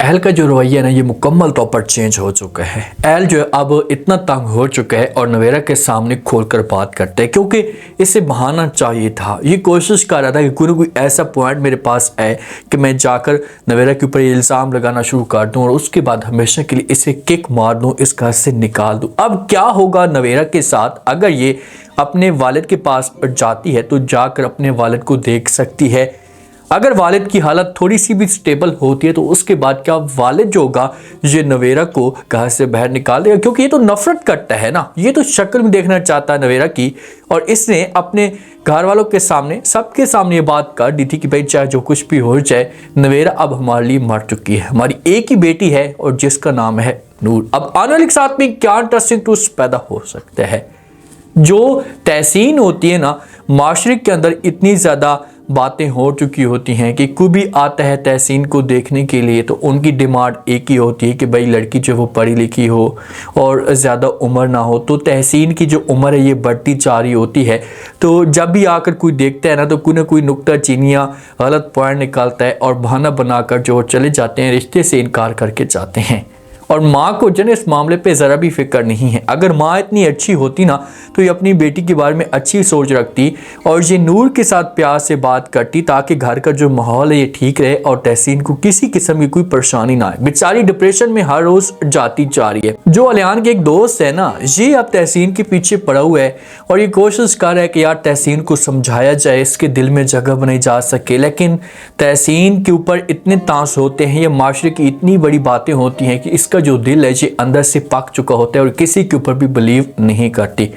L का जो रवैया है ना ये मुकम्मल तौर पर चेंज हो चुका है। एल जो है अब इतना तंग हो चुका है और नवेरा के सामने खोलकर बात करता है, क्योंकि इसे बहाना चाहिए था। ये कोशिश कर रहा था कि कोई ना कोई ऐसा पॉइंट मेरे पास है कि मैं जाकर नवेरा के ऊपर इल्ज़ाम लगाना शुरू कर दूँ और उसके बाद हमेशा के लिए इसे किक मार दूँ, इस घर से निकाल दूँ। अब क्या होगा नवेरा के साथ? अगर ये अपने वालिद के पास जाती है तो जाकर अपने वालिद को देख सकती है। अगर वालिद की हालत थोड़ी सी भी स्टेबल होती है तो उसके बाद क्या वालिद जो होगा ये नवेरा को घर से बाहर निकाल देगा, क्योंकि ये तो नफरत करता है ना, ये तो शक्ल में देखना चाहता है नवेरा की। और इसने अपने घर वालों के सामने, सबके सामने ये बात कर दी थी कि भाई चाहे जो कुछ भी हो जाए, नवेरा अब हमारे लिए मर चुकी है, हमारी एक ही बेटी है और जिसका नाम है नूर। अब आने वाले साथ में क्या इंटरेस्टिंग ट्विस्ट पैदा हो सकते हैं। जो तहसीन होती है ना, माशरे के अंदर इतनी ज़्यादा बातें हो चुकी होती हैं कि कोई भी आता है तहसीन को देखने के लिए तो उनकी डिमांड एक ही होती है कि भाई लड़की जो वो पढ़ी लिखी हो और ज़्यादा उम्र ना हो। तो तहसीन की जो उम्र है ये बढ़ती जा रही होती है। तो जब भी आकर कोई देखता है ना तो कोई ना कोई नुक्ता चीनियाँ गलत पॉइंट निकालता है और बहाना बनाकर जो चले जाते हैं, रिश्ते से इनकार करके जाते हैं। और माँ को जन इस मामले पे ज़रा भी फिक्र नहीं है। अगर माँ इतनी अच्छी होती ना तो ये अपनी बेटी के बारे में अच्छी सोच रखती और ये नूर के साथ प्यार से बात करती ताकि घर का जो माहौल है ये ठीक रहे और तहसीन को किसी किस्म की कोई परेशानी ना आए। बेचारी डिप्रेशन में हर रोज़ जाती जा रही है। जो अलियान के एक दोस्त है ना, ये अब तहसीन के पीछे पड़ा हुआ है और ये कोशिश कर रहा है कि यार तहसीन को समझाया जाए, इसके दिल में जगह बनाई जा सके। लेकिन तहसीन के ऊपर इतने तांस होते हैं, ये माशरे की इतनी बड़ी बातें होती हैं कि इसका जो दिल है ये अंदर से पक चुका होता है और किसी के ऊपर भी बिलीव नहीं करती।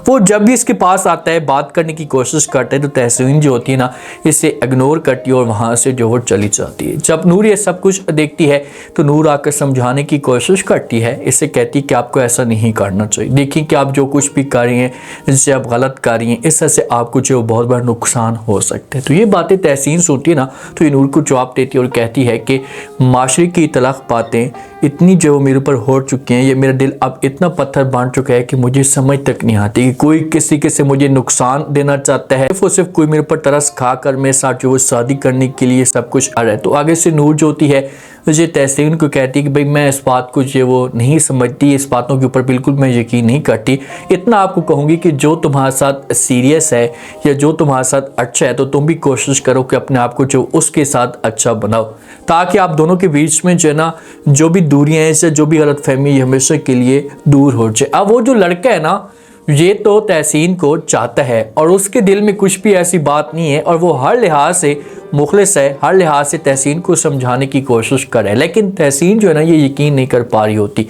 वो जब भी इसके पास आता है, बात करने की कोशिश करता है तो तहसीन जो होती है ना इसे इग्नोर करती है और वहाँ से जो वो चली जाती है। जब नूर ये सब कुछ देखती है तो नूर आकर समझाने की कोशिश करती है, इससे कहती है कि आपको ऐसा नहीं करना चाहिए। देखिए कि आप जो कुछ भी कर रही हैं, जिससे आप गलत कर रही हैं, इस तरह से आपको जो बहुत बड़ा नुकसान हो सकता है। तो ये बातें तहसीन सुनती है ना तो ये नूर को जवाब देती है और कहती है कि माशरे की तलख बातें इतनी जो मेरे ऊपर हो चुकी हैं, ये मेरा दिल अब इतना पत्थर बन चुका है कि मुझे समझ तक नहीं आती कि कोई किसी के से मुझे नुकसान देना चाहता है, सिर्फ कोई मेरे ऊपर तरस खाकर मेरे साथ जो वो शादी करने के लिए सब कुछ आ रहा है। तो आगे से नूर जो होती है ये तहसीन को कहती है कि भाई मैं इस बात को जो वो नहीं समझती, इस बातों के ऊपर बिल्कुल मैं यकीन नहीं करती। इतना आपको कहूँगी कि जो तुम्हारे साथ सीरियस है या जो तुम्हारे साथ अच्छा है तो तुम भी कोशिश करो कि अपने आप को जो उसके साथ अच्छा बनाओ, ताकि आप दोनों के बीच में जो है ना जो भी दूरियां हैं, इससे जो भी गलतफहमी हमेशा के लिए दूर हो जाए। अब वो जो लड़का है ना ये तो तहसीन को चाहता है और उसके दिल में कुछ भी ऐसी बात नहीं है और वो हर लिहाज से मुखलिस है, हर लिहाज से तहसीन को समझाने की कोशिश करे, लेकिन तहसीन जो है ना ये यकीन नहीं कर पा रही होती।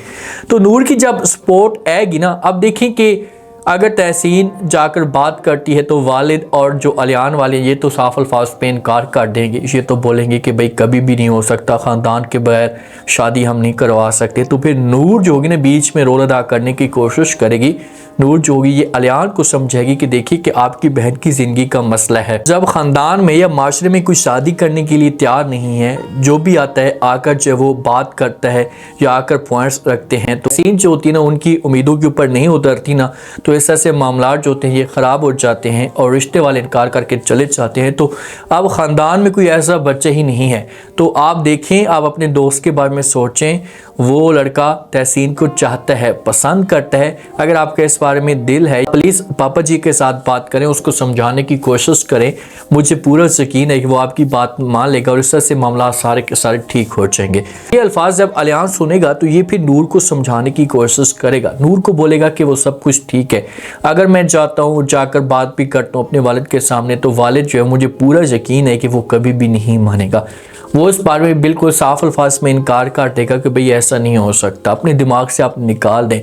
तो नूर की जब सपोर्ट आएगी ना, अब देखें कि अगर तहसीन जाकर बात करती है तो वालिद और जो अलियान वाले ये तो साफ अल्फाज पे इनकार कर देंगे। ये तो बोलेंगे कि भाई कभी भी नहीं हो सकता, ख़ानदान के बगैर शादी हम नहीं करवा सकते। तो फिर नूर जो होगी ना बीच में रोल अदा करने की कोशिश करेगी। नूर जो होगी ये अलियान को समझेगी कि देखिए कि आपकी बहन की ज़िंदगी का मसला है। जब ख़ानदान में या माशरे में कोई शादी करने के लिए तैयार नहीं है, जो भी आता है आकर जो वो बात करता है या आकर पॉइंट्स रखते हैं, तो सीन जो होती है ना उनकी उम्मीदों के ऊपर नहीं उतरती ना, तो इस तरह से मामला जो होते हैं ये ख़राब हो जाते हैं और रिश्ते वाले इनकार करके चले जाते हैं। तो अब ख़ानदान में कोई ऐसा बच्चा ही नहीं है। तो आप देखें, आप अपने दोस्त के बारे में सोचें, वो लड़का तहसीन को चाहता है, पसंद करता है। अगर आपके इस बारे में दिल है, प्लीज़ पापा जी के साथ बात करें, उसको समझाने की कोशिश करें। मुझे पूरा यकीन है कि वो आपकी बात मान लेगा और इस तरह से मामला सारे के सारे ठीक हो जाएंगे। ये अल्फाज जब अलियान सुनेगा तो ये फिर नूर को समझाने की कोशिश करेगा, नूर को बोलेगा कि वो सब कुछ ठीक है। अगर मैं जाता हूँ, जाकर बात भी करता हूँ अपने वालिद के सामने, तो वालिद जो है मुझे पूरा यकीन है कि वो कभी भी नहीं मानेगा। वो इस बारे में बिल्कुल साफ अल्फाज में इनकार कर देगा कि भाई ऐसा नहीं हो सकता, अपने दिमाग से आप निकाल दें।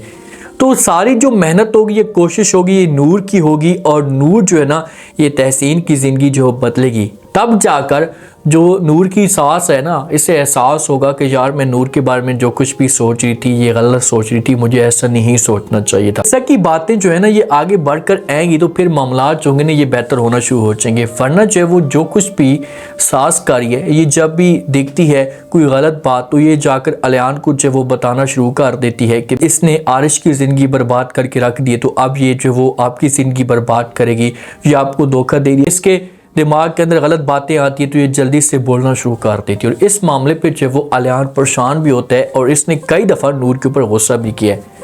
तो सारी जो मेहनत होगी, ये कोशिश होगी, ये नूर की होगी और नूर जो है ना ये तहसीन की ज़िंदगी जो बदलेगी। तब जाकर जो नूर की सास है ना, इसे एहसास होगा कि यार मैं नूर के बारे में जो कुछ भी सोच रही थी ये गलत सोच रही थी, मुझे ऐसा नहीं सोचना चाहिए था। ऐसा की बातें जो है ना ये आगे बढ़कर आएंगी तो फिर मामला जो होंगे ना ये बेहतर होना शुरू हो जाएंगे। वरना जो है वो जो कुछ भी सास कर रही है, ये जब भी देखती है कोई गलत बात तो ये जाकर अलियान को जो वो बताना शुरू कर देती है कि इसने आरिश की ज़िंदगी बर्बाद करके रख दी है, तो अब ये जो वो आपकी ज़िंदगी बर्बाद करेगी, ये आपको धोखा दे रही है। इसके दिमाग के अंदर गलत बातें आती है तो ये जल्दी से बोलना शुरू कर देती है। और इस मामले पे जो वो अलियान परेशान भी होता है और इसने कई दफ़ा नूर के ऊपर गुस्सा भी किया है।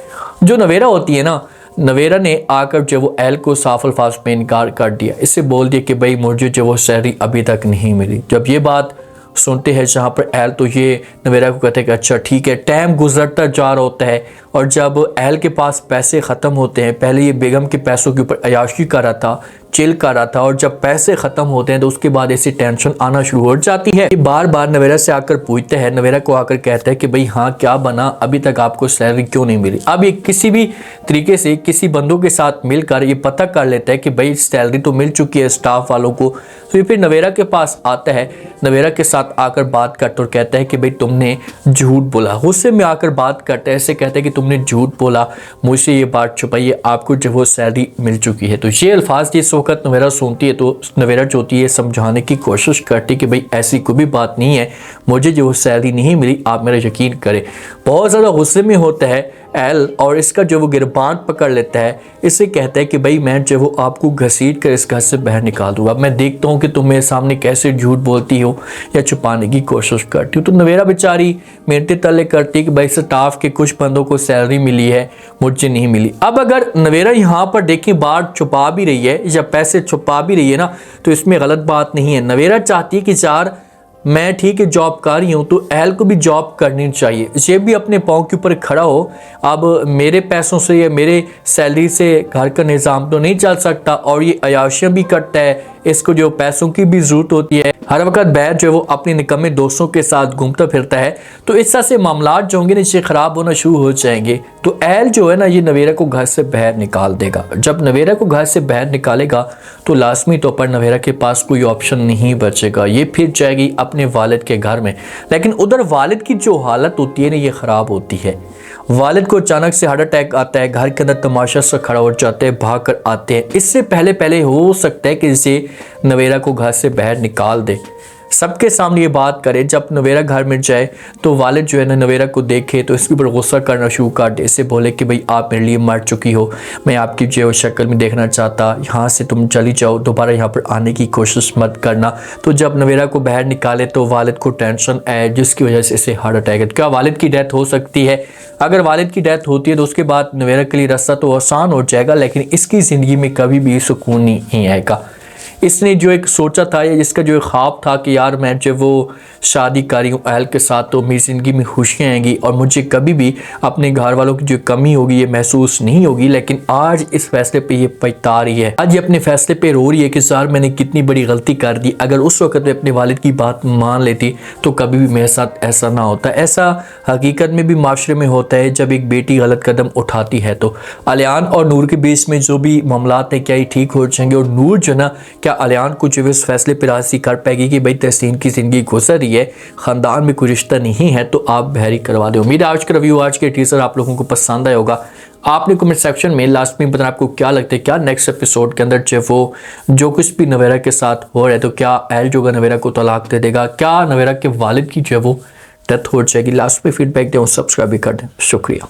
जो नवेरा होती है ना, नवेरा ने आकर जो वो एल को साफ अल्फाज में इनकार कर दिया। इससे बोल दिया कि भाई मुझे जो वो सैलरी अभी तक नहीं मिली। जब ये बात सुनते हैं जहाँ पर एल, तो ये नवेरा को कहते हैं कि अच्छा ठीक है। टाइम गुजरता जा रहा होता है और जब एल के पास पैसे ख़त्म होते हैं, पहले ये बेगम के पैसों के ऊपर अयाशी कर रहा था, चिल कर रहा था, और जब पैसे ख़त्म होते हैं तो उसके बाद ऐसी टेंशन आना शुरू हो जाती है। ये बार बार नवेरा से आकर पूछते हैं, नवेरा को आकर कहता है कि भाई हाँ क्या बना, अभी तक आपको सैलरी क्यों नहीं मिली। अब ये किसी भी तरीके से किसी बंदों के साथ मिलकर ये पता कर लेता है कि भाई सैलरी तो मिल चुकी है स्टाफ वालों को। तो ये फिर नवेरा के पास आता है, नवेरा के साथ आकर बात करता और कहता है कि भाई तुमने झूठ बोला। गुस्से में आकर बात करता है, ऐसे कहता है कि तुमने झूठ बोला, मुझसे ये बात छुपाई है, आपको जो वो सैलरी मिल चुकी है। तो ये अल्फाज जिस वक्त नवेरा सुनती है तो नवेरा जो होती है समझाने की कोशिश करती है कि भाई ऐसी कोई भी बात नहीं है, मुझे जो वो सैलरी नहीं मिली, आप मेरा यकीन करें। बहुत ज़्यादा गुस्से में होता है एल और इसका जो वो गिरबान पकड़ लेता है, इससे कहता है कि भाई मैं जो वो आपको घसीट कर इस घर से बाहर निकाल दूंगा। मैं देखता हूँ कि तुम मेरे सामने कैसे झूठ बोलती हो या छुपाने की कोशिश करती हो। तो नवेरा बेचारी मेरे तले करती है कि भाई स्टाफ के कुछ बंदों को सैलरी मिली है, मुझे नहीं मिली। अब अगर नवेरा यहाँ पर देखिए बात छुपा भी रही है या पैसे छुपा भी रही है ना, तो इसमें गलत बात नहीं है। नवेरा चाहती है कि यार मैं ठीक है जॉब कर रही हूँ तो एल को भी जॉब करनी चाहिए, ये भी अपने पाँव के ऊपर खड़ा हो। अब मेरे पैसों से या मेरे सैलरी से घर का निज़ाम तो नहीं चल सकता, और ये अयाशियाँ भी करता है, इसको जो पैसों की भी ज़रूरत होती है, हर वक्त बैठ जो है वो अपने निकम्मे दोस्तों के साथ घूमता फिरता है। तो इस तरह से मामलात जो होंगे ना ये ख़राब होना शुरू हो जाएंगे। तो एल जो है ना ये नवेरा को घर से बाहर निकाल देगा। जब नवेरा को घर से बाहर निकालेगा तो लाजमी तौर पर नवेरा के पास कोई ऑप्शन नहीं बचेगा, ये फिर जाएगी अपने वालिद के घर में। लेकिन उधर वालिद की जो हालत होती है ना ये ख़राब होती है। वालिद को अचानक से हार्ट अटैक आता है, घर के अंदर तमाशा सा खड़ा हो जाते हैं, भाग कर आते हैं। इससे पहले हो सकता है कि इसे नवेरा को घर से बाहर निकाल दे, सबके सामने ये बात करे। जब नवेरा घर में जाए तो वालिद जो है ना नवेरा को देखे तो इसके ऊपर गुस्सा करना शुरू कर दे। इससे बोले कि भाई आप मेरे लिए मर चुकी हो, मैं आपकी जो शक्ल में देखना चाहता, यहाँ से तुम चली जाओ, दोबारा यहाँ पर आने की कोशिश मत करना। तो जब नवेरा को बाहर निकाले तो वालिद को टेंशन आए जिसकी वजह से इसे हार्ट अटैक है। क्या वालिद की डेथ हो सकती है? अगर वालिद की डेथ होती है तो उसके बाद नवेरा के लिए रास्ता तो आसान हो जाएगा, लेकिन इसकी ज़िंदगी में कभी भी सुकून नहीं आएगा। इसने जो एक सोचा था या जिसका जो एक ख्वाब था कि यार मैं जो वो शादी करी हूँ अहल के साथ तो मेरी ज़िंदगी में खुशियाँ आएंगी और मुझे कभी भी अपने घर वालों की जो कमी होगी ये महसूस नहीं होगी, लेकिन आज इस फैसले पे ये पछता रही है। आज ये अपने फैसले पे रो रही है कि यार मैंने कितनी बड़ी गलती कर दी, अगर उस वक्त मैं अपने वालिद की बात मान लेती तो कभी भी मेरे साथ ऐसा ना होता। ऐसा हकीकत में भी माशरे में होता है जब एक बेटी गलत कदम उठाती है। तो अलियान और नूर के बीच में जो भी मामलात हैं क्या ये ठीक हो जाएंगे, और नूर जो ना क्या अलियान को जो इस फैसले पर राज़ी कर पाएगी कि भाई तहसीन की ज़िंदगी गुजर रही है, ख़ानदान में कोई रिश्ता नहीं है, तो आप बहरी करवा दें। उम्मीद है आज का रिव्यू, आज के टीजर आप लोगों को पसंद आया होगा। आपने कमेंट सेक्शन में लास्ट में बताना आपको क्या लगता है, क्या नेक्स्ट एपिसोड के अंदर जो कुछ भी नवेरा के साथ हो रहा है तो क्या एल जो नवेरा को तलाक दे देगा, क्या नवेरा के वालिद की जो है वो डेथ हो जाएगी। लास्ट में फीडबैक दें, सब्सक्राइब भी कर दें। शुक्रिया।